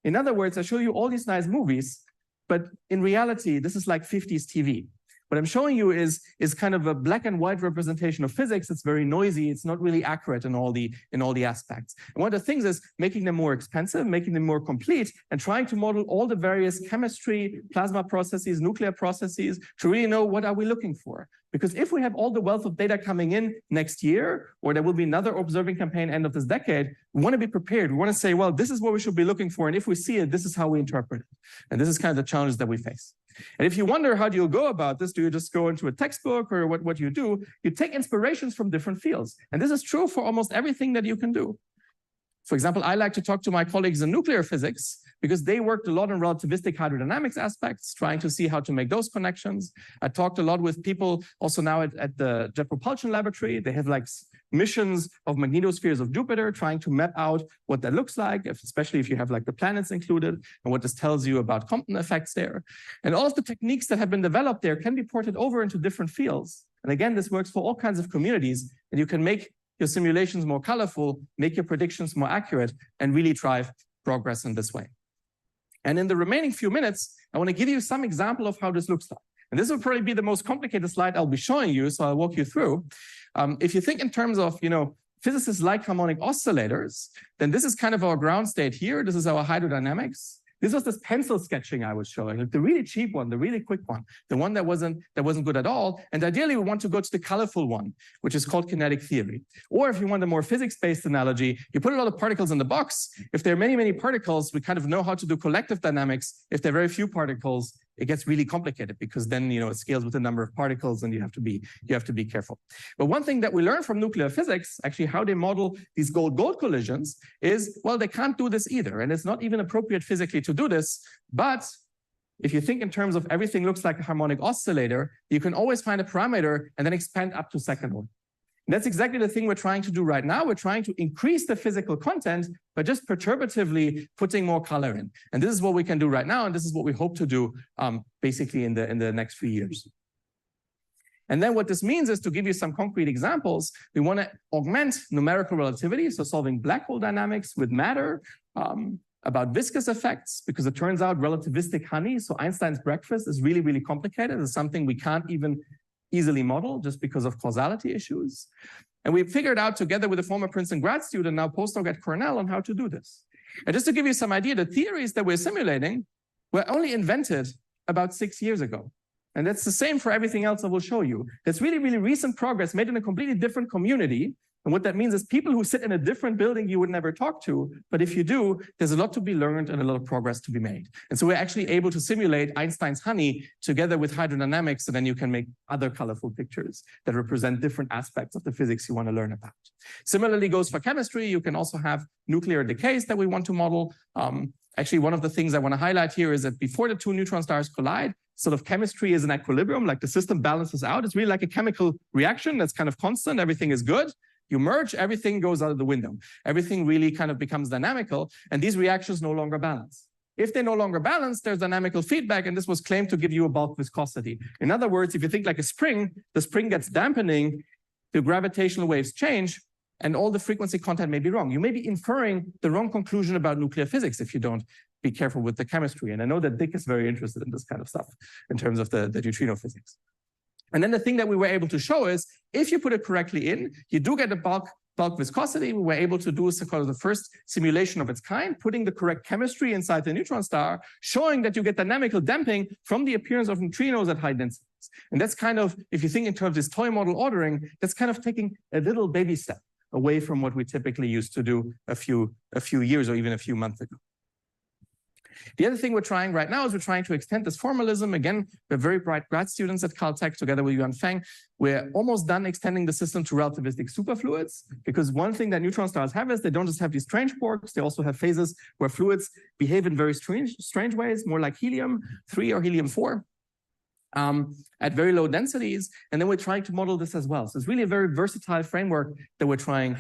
In other words, I show you all these nice movies, but in reality, this is like 50s TV. What I'm showing you is kind of a black and white representation of physics. It's very noisy. It's not really accurate in all the aspects. And one of the things is making them more expensive, making them more complete, and trying to model all the various chemistry, plasma processes, nuclear processes to really know what are we looking for. Because if we have all the wealth of data coming in next year, or there will be another observing campaign end of this decade, we want to be prepared. We want to say, well, this is what we should be looking for. And if we see it, this is how we interpret it. And this is kind of the challenge that we face. And if you wonder how do you go about this, do you just go into a textbook or what you do? You take inspirations from different fields. And this is true for almost everything that you can do. For example, I like to talk to my colleagues in nuclear physics because they worked a lot on relativistic hydrodynamics aspects, trying to see how to make those connections. I talked a lot with people also now at the Jet Propulsion Laboratory. They have like missions of magnetospheres of Jupiter, trying to map out what that looks like, especially if you have like the planets included and what this tells you about Compton effects there. And all of the techniques that have been developed there can be ported over into different fields. And again, this works for all kinds of communities, and you can make your simulations more colorful, make your predictions more accurate, and really drive progress in this way. And in the remaining few minutes, I want to give you some example of how this looks like. And this will probably be the most complicated slide I'll be showing you, so I'll walk you through. If you think in terms of, physicists like harmonic oscillators, then this is kind of our ground state here. This is our hydrodynamics. This was this pencil sketching I was showing, like the really cheap one, the really quick one, the one that wasn't good at all. And ideally, we want to go to the colorful one, which is called kinetic theory. Or if you want a more physics-based analogy, you put a lot of particles in the box. If there are many, many particles, we kind of know how to do collective dynamics. If there are very few particles, it gets really complicated because then, it scales with the number of particles and you have to be careful. But one thing that we learned from nuclear physics, actually how they model these gold-gold collisions is, well, they can't do this either. And it's not even appropriate physically to do this. But if you think in terms of everything looks like a harmonic oscillator, you can always find a parameter and then expand up to second order. And that's exactly the thing we're trying to do right now. We're trying to increase the physical content by just perturbatively putting more color in. And this is what we can do right now. And this is what we hope to do basically in the next few years. And then what this means is, to give you some concrete examples, we want to augment numerical relativity, so solving black hole dynamics with matter, about viscous effects, because it turns out relativistic honey, so Einstein's breakfast, is really, really complicated. It's something we can't even easily model just because of causality issues. And we figured out together with a former Princeton grad student, now postdoc at Cornell, on how to do this. And just to give you some idea, the theories that we're simulating were only invented about 6 years ago. And that's the same for everything else I will show you. It's really, really recent progress made in a completely different community. And what that means is people who sit in a different building you would never talk to, but if you do, there's a lot to be learned and a lot of progress to be made. And so we're actually able to simulate Einstein's honey together with hydrodynamics, so then you can make other colorful pictures that represent different aspects of the physics you want to learn about. Similarly goes for chemistry. You can also have nuclear decays that we want to model. Actually, one of the things I want to highlight here is that before the two neutron stars collide, sort of chemistry is an equilibrium, like the system balances out. It's really like a chemical reaction that's kind of constant. Everything is good. You merge, everything goes out of the window. Everything really kind of becomes dynamical, and these reactions no longer balance. If they no longer balance, there's dynamical feedback, and this was claimed to give you a bulk viscosity. In other words, if you think like a spring, the spring gets dampening, the gravitational waves change, and all the frequency content may be wrong. You may be inferring the wrong conclusion about nuclear physics if you don't be careful with the chemistry. And I know that Dick is very interested in this kind of stuff in terms of the neutrino physics. And then the thing that we were able to show is, if you put it correctly in, you do get a bulk viscosity. We were able to do so-called the first simulation of its kind, putting the correct chemistry inside the neutron star, showing that you get dynamical damping from the appearance of neutrinos at high densities. And that's kind of, if you think in terms of this toy model ordering, that's kind of taking a little baby step away from what we typically used to do a few years or even a few months ago. The other thing we're trying right now is we're trying to extend this formalism. Again, we're very bright grad students at Caltech together with Yuan Feng. We're almost done extending the system to relativistic superfluids, because one thing that neutron stars have is they don't just have these strange quarks, they also have phases where fluids behave in very strange ways, more like helium-3 or helium-4. At very low densities, and then we're trying to model this as well. So it's really a very versatile framework that we're trying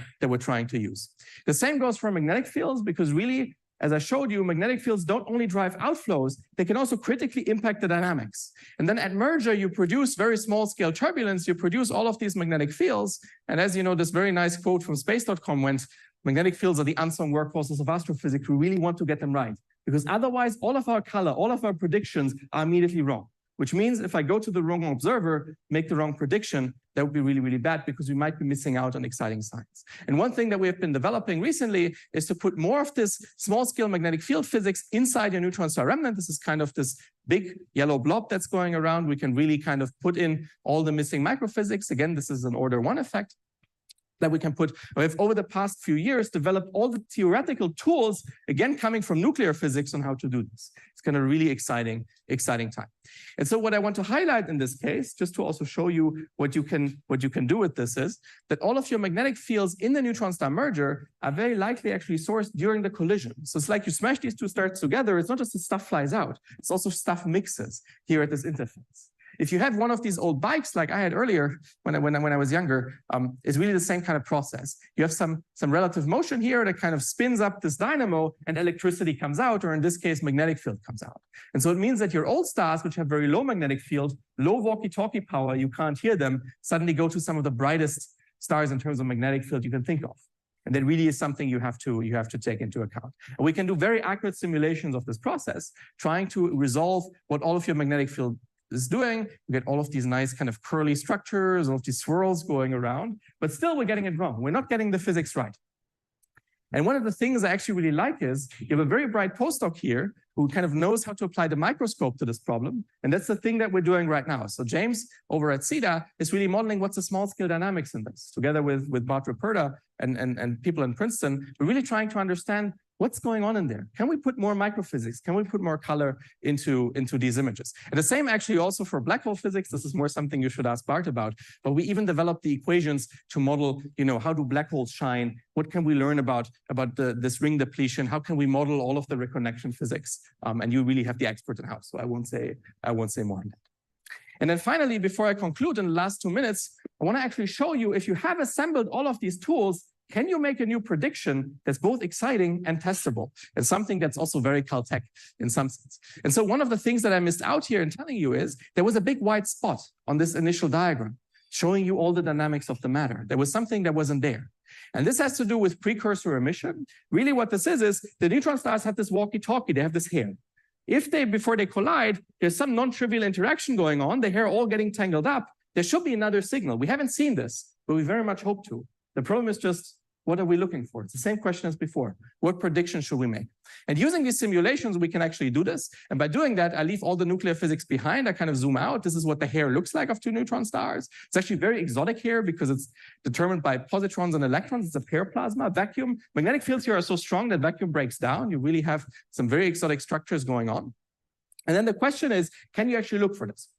to use. The same goes for magnetic fields, because really, as I showed you, magnetic fields don't only drive outflows, they can also critically impact the dynamics. And then at merger, you produce very small scale turbulence, you produce all of these magnetic fields. And as you know, this very nice quote from space.com went, magnetic fields are the unsung workhorses of astrophysics. We really want to get them right, because otherwise all of our color, all of our predictions are immediately wrong. Which means if I go to the wrong observer, make the wrong prediction, that would be really, really bad, because we might be missing out on exciting science. And one thing that we have been developing recently is to put more of this small-scale magnetic field physics inside your neutron star remnant. This is kind of this big yellow blob that's going around. We can really kind of put in all the missing microphysics. Again, this is an order 1 effect that we can put. We've, over the past few years, developed all the theoretical tools, again, coming from nuclear physics, on how to do this. It's kind of a really exciting time. And so what I want to highlight in this case, just to also show you what you can do with this, is that all of your magnetic fields in the neutron star merger are very likely actually sourced during the collision. So it's like you smash these two stars together. It's not just that stuff flies out. It's also stuff mixes here at this interface. If you have one of these old bikes like I had earlier when I was younger, it's really the same kind of process. You have some relative motion here that kind of spins up this dynamo, and electricity comes out, or in this case, magnetic field comes out. And so it means that your old stars, which have very low magnetic field, low walkie-talkie power, you can't hear them, suddenly go to some of the brightest stars in terms of magnetic field you can think of. And that really is something you have to take into account. And we can do very accurate simulations of this process, trying to resolve what all of your magnetic field is doing. You get all of these nice kind of curly structures, all of these swirls going around, but still we're getting it wrong. We're not getting the physics right. And one of the things I actually really like is you have a very bright postdoc here who kind of knows how to apply the microscope to this problem. And that's the thing that we're doing right now. So James over at CEDA is really modeling what's the small scale dynamics in this. Together with Bart Ruperta and people in Princeton, we're really trying to understand What's going on in there? Can we put more microphysics? Can we put more color into these images? And the same actually also for black hole physics. This is more something you should ask Bart about. But we even developed the equations to model, how do black holes shine? What can we learn about this ring depletion? How can we model all of the reconnection physics? And you really have the expert in-house, so I won't say more on that. And then finally, before I conclude in the last 2 minutes, I want to actually show you, if you have assembled all of these tools, can you make a new prediction that's both exciting and testable? And something that's also very Caltech in some sense. And so one of the things that I missed out here in telling you is there was a big white spot on this initial diagram showing you all the dynamics of the matter. There was something that wasn't there. And this has to do with precursor emission. Really what this is the neutron stars have this walkie-talkie, they have this hair. If before they collide, there's some non-trivial interaction going on, the hair all getting tangled up, there should be another signal. We haven't seen this, but we very much hope to. The problem is just, what are we looking for? It's the same question as before. What prediction should we make? And using these simulations, we can actually do this. And by doing that, I leave all the nuclear physics behind. I kind of zoom out. This is what the hair looks like of 2 neutron stars. It's actually very exotic hair because it's determined by positrons and electrons. It's a pair plasma, vacuum. Magnetic fields here are so strong that vacuum breaks down. You really have some very exotic structures going on. And then the question is, can you actually look for this?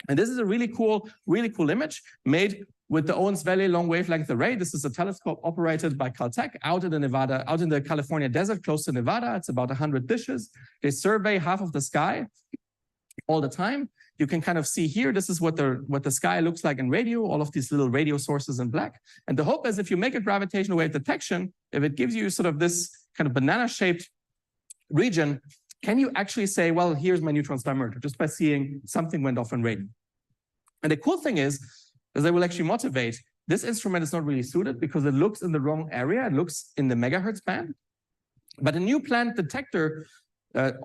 And this is a really cool image made with the Owens Valley Long Wavelength Array. This is a telescope operated by Caltech out in the California desert, close to Nevada. It's about 100 dishes. They survey half of the sky all the time. You can kind of see here, this is what the sky looks like in radio, all of these little radio sources in black. And the hope is if you make a gravitational wave detection, if it gives you sort of this kind of banana-shaped region, can you actually say, well, here's my neutron star merger, just by seeing something went off in radio. And the cool thing is they will actually motivate. This instrument is not really suited because it looks in the wrong area. It looks in the megahertz band. But a new plant detector, the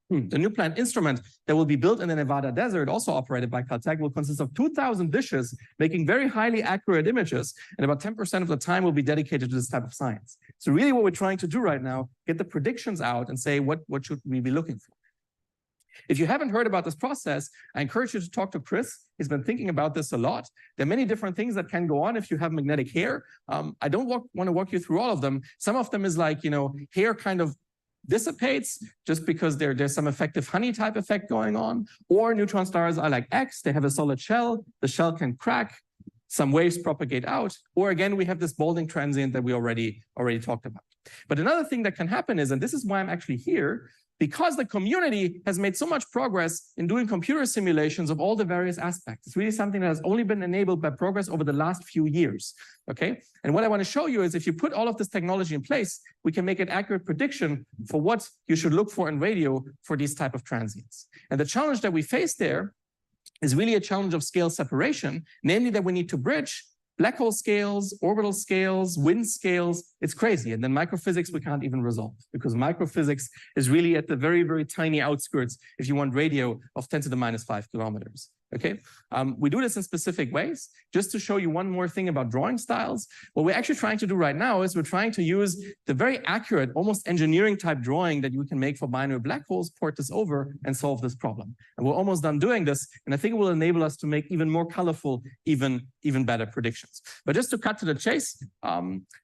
new plant instrument that will be built in the Nevada desert, also operated by Caltech, will consist of 2,000 dishes, making very highly accurate images. And about 10% of the time will be dedicated to this type of science. So really what we're trying to do right now, get the predictions out and say, what should we be looking for? If you haven't heard about this process, I encourage you to talk to Chris. He's been thinking about this a lot. There are many different things that can go on if you have magnetic hair. I don't want to walk you through all of them. Some of them is like, hair kind of dissipates just because there's some effective honey type effect going on. Or neutron stars are like X. They have a solid shell. The shell can crack. Some waves propagate out. Or again, we have this balding transient that we already talked about. But another thing that can happen is, and this is why I'm actually here, because the community has made so much progress in doing computer simulations of all the various aspects. It's really something that has only been enabled by progress over the last few years, okay? And what I want to show you is if you put all of this technology in place, we can make an accurate prediction for what you should look for in radio for these type of transients. And the challenge that we face there is really a challenge of scale separation, namely that we need to bridge black hole scales, orbital scales, wind scales. It's crazy. And then microphysics we can't even resolve because microphysics is really at the very, very tiny outskirts if you want radio of 10 to the minus 5 kilometers. Okay, we do this in specific ways. Just to show you one more thing about drawing styles, what we're actually trying to do right now is we're trying to use the very accurate, almost engineering type drawing that you can make for binary black holes, port this over and solve this problem. And we're almost done doing this. And I think it will enable us to make even more colorful, even better predictions. But just to cut to the chase,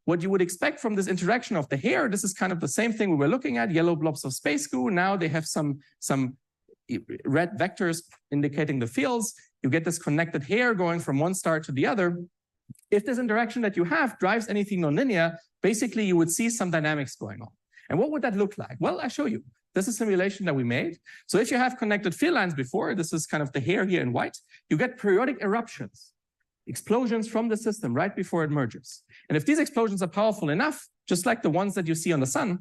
what you would expect from this interaction of the hair, this is kind of the same thing we were looking at, yellow blobs of space goo. Now they have some red vectors indicating the fields. You get this connected hair going from one star to the other. If this interaction that you have drives anything nonlinear, basically you would see some dynamics going on. And what would that look like? Well, I'll show you. This is a simulation that we made. So if you have connected field lines before, this is kind of the hair here in white, you get periodic eruptions, explosions from the system right before it merges. And if these explosions are powerful enough, just like the ones that you see on the sun,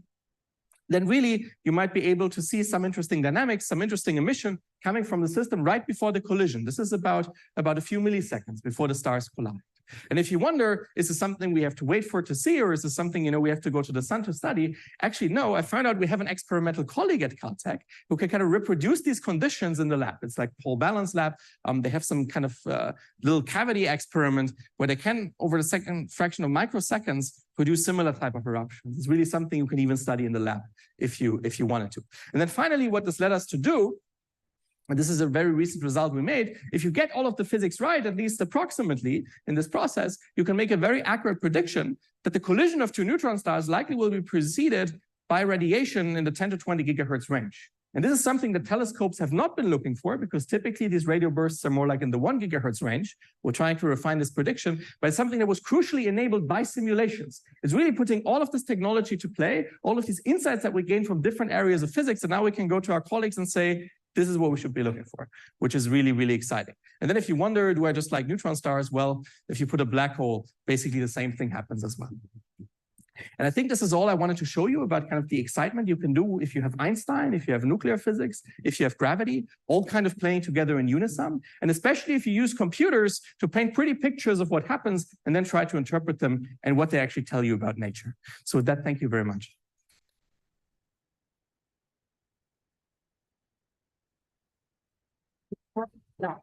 then really you might be able to see some interesting dynamics, some interesting emission coming from the system right before the collision. This is about a few milliseconds before the stars collide. And if you wonder, is this something we have to wait for to see, or is this something we have to go to the sun to study? Actually, no, I found out we have an experimental colleague at Caltech who can kind of reproduce these conditions in the lab. It's like Paul Ballan's lab. They have some kind of little cavity experiment where they can, over the second fraction of microseconds, produce similar type of eruptions. It's really something you can even study in the lab if you wanted to. And then finally, what this led us to do, and this is a very recent result we made, if you get all of the physics right, at least approximately in this process, you can make a very accurate prediction that the collision of two neutron stars likely will be preceded by radiation in the 10 to 20 gigahertz range. And this is something that telescopes have not been looking for, because typically these radio bursts are more like in the 1 gigahertz range. We're trying to refine this prediction, but it's something that was crucially enabled by simulations. It's really putting all of this technology to play, all of these insights that we gain from different areas of physics, and now we can go to our colleagues and say, this is what we should be looking for, which is really, really exciting. And then if you wonder, do I just like neutron stars? Well, if you put a black hole, basically the same thing happens as well. And I think this is all I wanted to show you about kind of the excitement you can do if you have Einstein, if you have nuclear physics, if you have gravity, all kind of playing together in unison. And especially if you use computers to paint pretty pictures of what happens and then try to interpret them and what they actually tell you about nature. So with that, thank you very much. Yeah.